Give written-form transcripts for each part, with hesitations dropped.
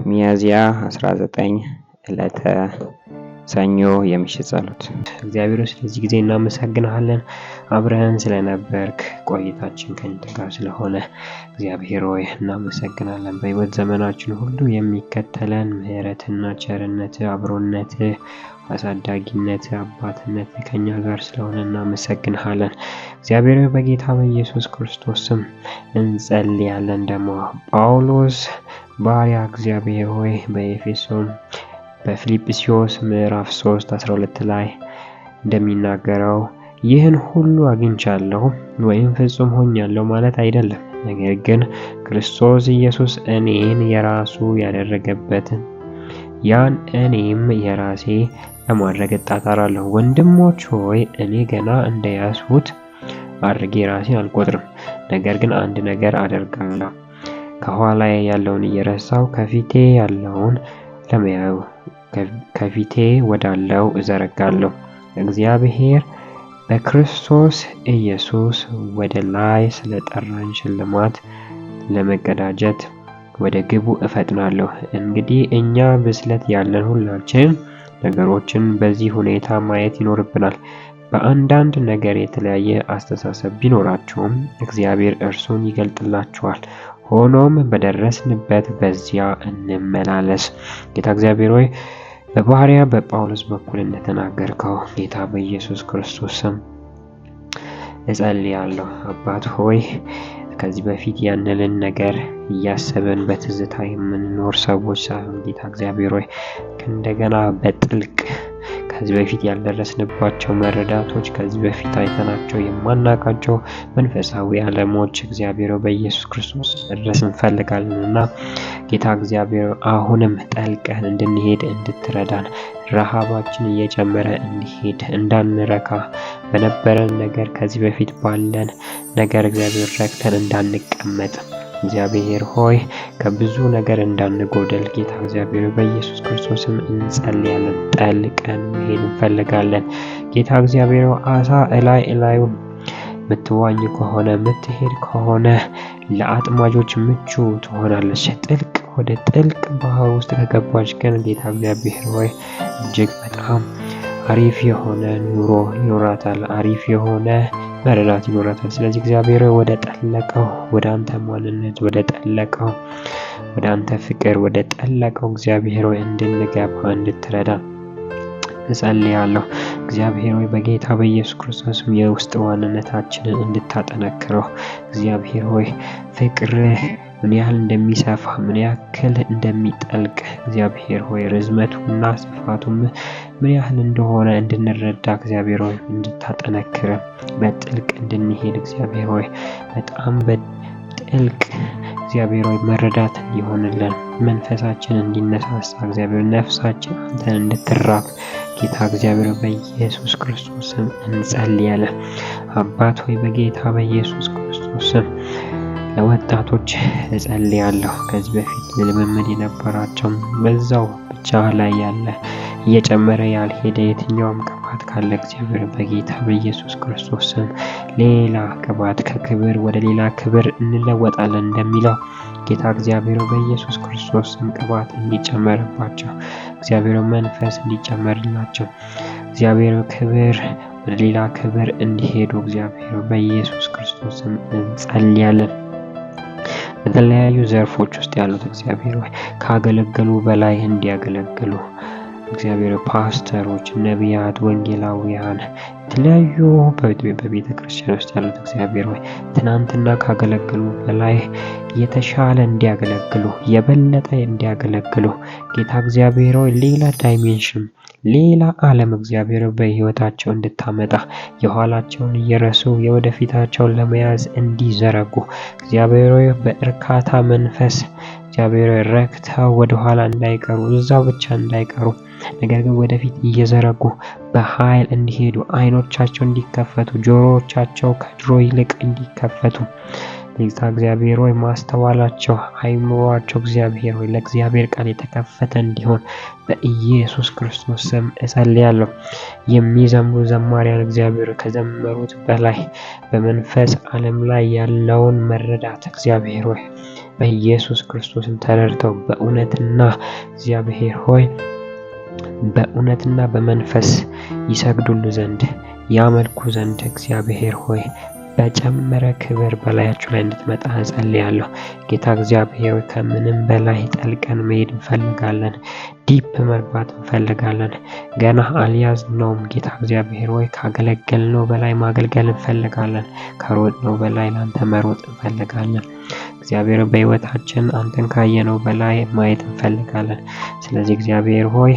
ሚያዝያ 19 ዕለተ ሰኞ የምሽት ጸሎት። እግዚአብሔር ስለዚህ ጊዜ እናመሰግናለን። አብረን ስለነበርክ ቆይታችን ከእንተ ጋር ስለሆነ እግዚአብሔር ሆይ እናመሰግናለን። በሕይወት ዘመናችን ሁሉ የሚከተለን ምሕረትና ቸርነት፣ አብሮነት፣ አሳዳጊነት፣ አባትነት ከኛ ጋር ስለሆነ እናመሰግናለን። እግዚአብሔር በጌታ በኢየሱስ ክርስቶስ ስም እንጸልያለን። ደግሞ ጳውሎስ ባሪያ እግዚአብሔር ሆይ በኤፌሶን በፊልጵስዩስ ምዕራፍ 3:12 ላይ እንደሚናገረው ይህን ሁሉ አግኝቻለሁ ወይም ፍጹም ሆኛለሁ ማለት አይደለም፣ ነገር ግን ክርስቶስ ኢየሱስ እኔን የራሱ ያደረገበትን ያን እኔም የራሴ ለማድረግ እጣጣራለሁ። ወንድሞች ሆይ እኔ ገና እንደያዝሁት አድርጌ ራሴን አልቆጥርም፣ ነገር ግን አንድ ነገር አደርጋለሁ፣ ከኋላ ያለውን እየረሳሁ ከፊቴ ያለውን ለመያዝ ከፊቴ ወዳለው እዘረጋለሁ። እግዚአብሔር በክርስቶስ ኢየሱስ ወደ ላይ ስለጠራኝ ሽልማት ለመቀዳጀት ወደ ግቡ እፈጥናለሁ። እንግዲህ እኛ ብስለት ያለን ሁላችን ነገሮችን በዚህ ሁኔታ ማየት ይኖርብናል። በአንዳንድ ነገር የተለያየ አስተሳሰብ ቢኖራቸውም እግዚአብሔር እርሱን ይገልጥላቸዋል። ሆኖም በደረስንበት በዚያ እንመላለስ። ጌታ እግዚአብሔር ሆይ በባሪያ በጳውሎስ በኩል እንደተናገርከው ጌታ በኢየሱስ ክርስቶስ ስም እጸልያለሁ። አባት ሆይ ከዚህ በፊት ያንንን ነገር እያሰብን በትዝታ የምንኖር ሰዎች ሳይሆን ጌታ እግዚአብሔር ሆይ እንደገና በጥልቅ ከዚህ በፊት ያልደረስንባቸው መረዳቶች፣ ከዚህ በፊት አይተናቸው የማናውቃቸው መንፈሳዊ ዓለሞች እግዚአብሔር በኢየሱስ ክርስቶስ መድረስ እንፈልጋለንና ጌታ እግዚአብሔር አሁንም ጠልቀን እንድንሄድ እንድትረዳን፣ ረሃባችን እየጨመረ እንዲሄድ እንዳንረካ፣ በነበረን ነገር ከዚህ በፊት ባለን ነገር እግዚአብሔር ረክተን እንዳንቀመጥ እግዚአብሔር ሆይ ከብዙ ነገር እንዳንጎደል ጌታ እግዚአብሔር በኢየሱስ ክርስቶስም እንጸልያለን። ጠልቀን መሄድ እንፈልጋለን። ጌታ እግዚአብሔር አሳ እላዩን ምትዋኝ ከሆነ ምትሄድ ከሆነ ለአጥማጆች ምቹ ትሆናለች። ወደ ጥልቅ ባህር ውስጥ ከገባች ግን ጌታ እግዚአብሔር ሆይ እጅግ በጣም አሪፍ የሆነ ኑሮ ይኖራታል። አሪፍ የሆነ መረዳት ይኖራታል። ስለዚህ እግዚአብሔር ወደ ጠለቀው ወደ አንተ ማንነት ወደ ጠለቀው ወደ አንተ ፍቅር ወደ ጠለቀው እግዚአብሔር ሆይ እንድንገባ እንድትረዳ እጸልያለሁ። እግዚአብሔር ሆይ በጌታ በኢየሱስ ክርስቶስ የውስጥ ዋንነታችንን እንድታጠነክረው እግዚአብሔር ሆይ ፍቅርህ ምን ያህል እንደሚሰፋ ምን ያክል እንደሚጠልቅ እግዚአብሔር ሆይ ርዝመቱና ስፋቱም ምን ያህል እንደሆነ እንድንረዳ እግዚአብሔር ሆይ እንድታጠነክረ በጥልቅ እንድንሄድ እግዚአብሔር ሆይ በጣም በጥልቅ እግዚአብሔር ሆይ መረዳት እንዲሆንልን መንፈሳችን እንዲነሳሳ እግዚአብሔር ነፍሳችን አንተን እንድትራብ ጌታ እግዚአብሔር በኢየሱስ ክርስቶስ ስም እንጸልያለን። አባት ሆይ በጌታ በኢየሱስ ክርስቶስ ስም ለወጣቶች እጸልያለሁ። ከዚህ በፊት ልምምድ የነበራቸው በዛው ብቻ ላይ ያለ እየጨመረ ያልሄደ የትኛውም ቅባት ካለ እግዚአብሔር በጌታ በኢየሱስ ክርስቶስ ስም ሌላ ቅባት ከክብር ወደ ሌላ ክብር እንለወጣለን እንደሚለው ጌታ እግዚአብሔር በኢየሱስ ክርስቶስ ስም ቅባት እንዲጨመርባቸው እግዚአብሔር መንፈስ እንዲጨመርላቸው እግዚአብሔር ክብር ወደ ሌላ ክብር እንዲሄዱ እግዚአብሔር በኢየሱስ ክርስቶስ ስም እንጸልያለን። በተለያዩ ዘርፎች ውስጥ ያሉት እግዚአብሔር ሆይ ካገለገሉ በላይ እንዲያገለግሉ እግዚአብሔር ፓስተሮች፣ ነቢያት፣ ወንጌላውያን የተለያዩ በቤተ ክርስቲያን ውስጥ ያሉት እግዚአብሔር ሆይ ትናንትና ካገለገሉ በላይ የተሻለ እንዲያገለግሉ የበለጠ እንዲያገለግሉ ጌታ እግዚአብሔር ሆይ ሌላ ዳይሜንሽን ሌላ ዓለም እግዚአብሔር በሕይወታቸው እንድታመጣ የኋላቸውን እየረሱ የወደፊታቸውን ለመያዝ እንዲዘረጉ እግዚአብሔር ሆይ በእርካታ መንፈስ እግዚአብሔር ረክተው ወደ ኋላ እንዳይቀሩ እዛው ብቻ እንዳይቀሩ ነገር ግን ወደፊት እየዘረጉ በኃይል እንዲሄዱ አይኖቻቸው እንዲከፈቱ ጆሮዎቻቸው ከድሮ ይልቅ እንዲከፈቱ ጌታ እግዚአብሔር ሆይ ማስተዋላቸው አይምሮአቸው እግዚአብሔር ሆይ ለእግዚአብሔር ቃል የተከፈተ እንዲሆን በኢየሱስ ክርስቶስ ስም እጸልያለሁ። የሚዘምሩ ዘማሪያን እግዚአብሔር ከዘመሩት በላይ በመንፈስ ዓለም ላይ ያለውን መረዳት እግዚአብሔር ሆይ በኢየሱስ ክርስቶስም ተረድተው በእውነትና እግዚአብሔር ሆይ በእውነትና በመንፈስ ይሰግዱሉ ዘንድ ያመልኩ ዘንድ እግዚአብሔር ሆይ በጨመረ ክብር በላያችሁ ላይ እንድትመጣ እጸልያለሁ። ጌታ እግዚአብሔር ሆይ ከምንም በላይ ጠልቀን መሄድ እንፈልጋለን። ዲፕ መግባት እንፈልጋለን። ገና አልያዝነውም። ጌታ እግዚአብሔር ሆይ ካገለገልነው በላይ ማገልገል እንፈልጋለን። ከሮጥነው በላይ ላንተ መሮጥ እንፈልጋለን። እግዚአብሔር በሕይወታችን አንተን ካየነው በላይ ማየት እንፈልጋለን። ስለዚህ እግዚአብሔር ሆይ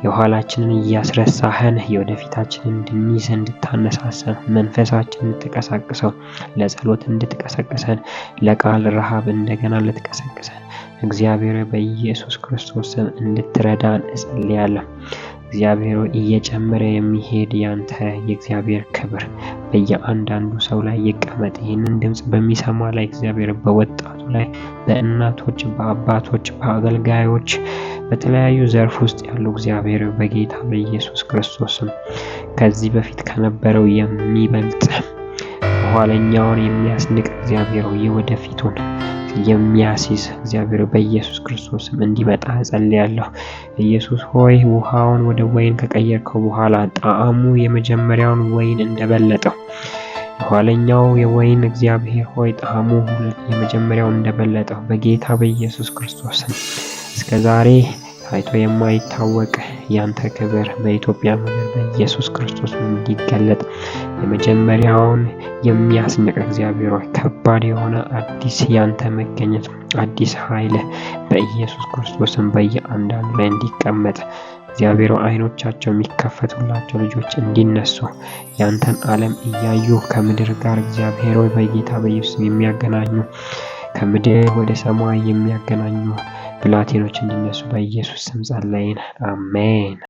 የኋላችንን እያስረሳህን የወደፊታችንን እንድንይዝ እንድታነሳሰን መንፈሳችንን እንድትቀሰቅሰው ለጸሎት እንድትቀሰቅሰን ለቃል ረሃብ እንደገና ልትቀሰቅሰን እግዚአብሔር በኢየሱስ ክርስቶስ ስም እንድትረዳን እጸልያለሁ። እግዚአብሔር እየጨመረ የሚሄድ ያንተ የእግዚአብሔር ክብር በየአንዳንዱ ሰው ላይ ይቀመጥ። ይህንን ድምጽ በሚሰማ ላይ እግዚአብሔር በወጣቱ ላይ፣ በእናቶች፣ በአባቶች፣ በአገልጋዮች በተለያዩ ዘርፍ ውስጥ ያሉ እግዚአብሔር በጌታ በኢየሱስ ክርስቶስም ከዚህ በፊት ከነበረው የሚበልጥ ኋለኛውን የሚያስንቅ እግዚአብሔር የወደፊቱን የሚያስይዝ እግዚአብሔር በኢየሱስ ክርስቶስም እንዲመጣ እጸልያለሁ። ኢየሱስ ሆይ ውሃውን ወደ ወይን ከቀየርከው በኋላ ጣዕሙ የመጀመሪያውን ወይን እንደበለጠው የኋለኛው የወይን እግዚአብሔር ሆይ ጣዕሙ የመጀመሪያውን እንደበለጠው በጌታ በኢየሱስ ክርስቶስም እስከዛሬ ታይቶ የማይታወቅ ያንተ ክብር በኢትዮጵያ ምድር በኢየሱስ ክርስቶስ እንዲገለጥ የመጀመሪያውን የሚያስንቅ እግዚአብሔር ሆይ ከባድ የሆነ አዲስ ያንተ መገኘት አዲስ ኃይል በኢየሱስ ክርስቶስም በየአንዳንዱ ላይ እንዲቀመጥ እግዚአብሔር አይኖቻቸው የሚከፈቱላቸው ልጆች እንዲነሱ ያንተን ዓለም እያዩ ከምድር ጋር እግዚአብሔር ሆይ በጌታ በኢየሱስ የሚያገናኙ ከምድር ወደ ሰማይ የሚያገናኙ ብላቴኖች እንዲነሱ በኢየሱስ ስም ጸለይን። አሜን።